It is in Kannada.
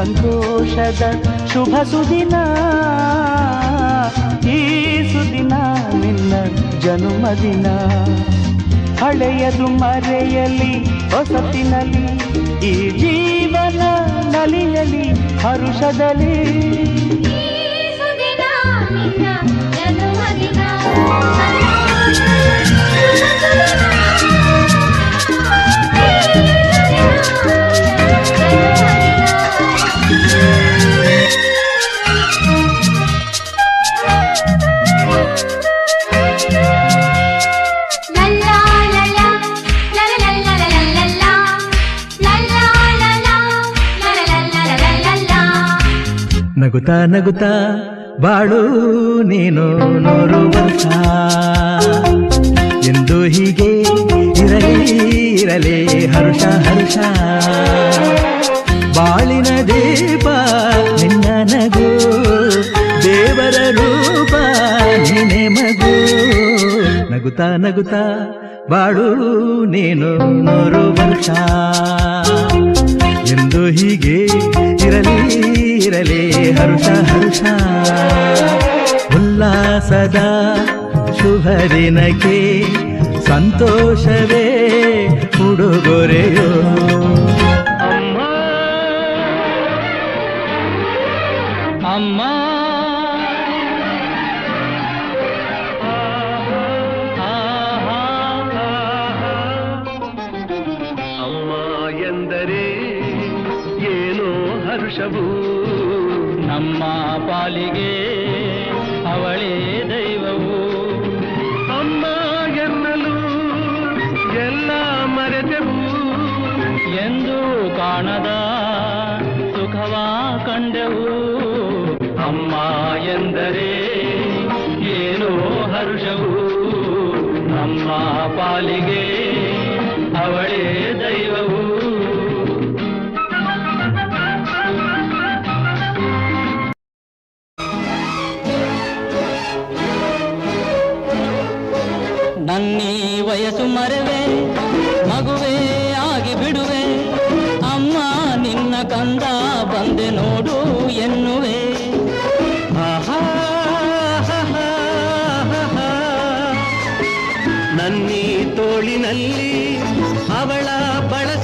ಸಂತೋಷದ ಶುಭ ಸುದಿನ, ಈ ಸುದಿನ ನಿನ್ನ ಜನ್ಮದಿನ. ಹಳೆಯದು ಮರೆಯಲಿ ಹೊಸತಿನಲ್ಲಿ, ಈ ಜೀವನ ನಲಿಯಲಿ ಹರುಷದಲ್ಲಿ. ನಗುತ್ತಾ ನಗುತ್ತಾ ಬಾಳು ನೀನು 100 ವರ್ಷ, ಎಂದು ಹೀಗೆ ಇರಲಿ ಇರಲಿ ಹರುಷ ಹರುಷ. ಬಾಳಿನ ದೀಪ ನಿನ್ನ ನಗು, ದೇವರ ರೂಪ ನೀನೆ ಮಗು. ನಗುತ್ತಾ ನಗುತ್ತಾ ಬಾಳು ನೀನು 100 ವರ್ಷ, ಎಂದು ಹೀಗೆ ಇರಲಿ ಇರಲಿ ಹರುಷ ಹರುಷ. ಉಲ್ಲಾಸದ ಶುಭ ದಿನಕ್ಕೆ ಸಂತೋಷವೇ ಉಡುಗೊರೆಯೋ. ಅಮ್ಮ ಅಮ್ಮ ಅಮ್ಮ ಎಂದರೆ ಏನೋ ಹರ್ಷವು, ನಮ್ಮ ಪಾಲಿಗೆ ಅವಳೇ ದೈವವು. ಅಮ್ಮ ಎನ್ನಲು ಎಲ್ಲ ಮರೆತೆವು, ಎಂದು ಕಾಣದ ಸುಖವ ಕಂಡೆವು. ಅಮ್ಮ ಎಂದರೆ ಏನೋ ಹರ್ಷವು, ನಮ್ಮ ಪಾಲಿಗೆ ಅವಳೇ ದೈವವು. ನನ್ನೀ ವಯಸ್ಸು ಮರೆವೆ, ಮಗುವೇ ಆಗಿ ಬಿಡುವೆ. ಅಮ್ಮ ನಿನ್ನ ಕಂದ ಬಂದೆ ನೋಡು ಎನ್ನುವೆ. ನನ್ನೀ ತೋಳಿನಲ್ಲಿ ಅವಳ ಬಳಸ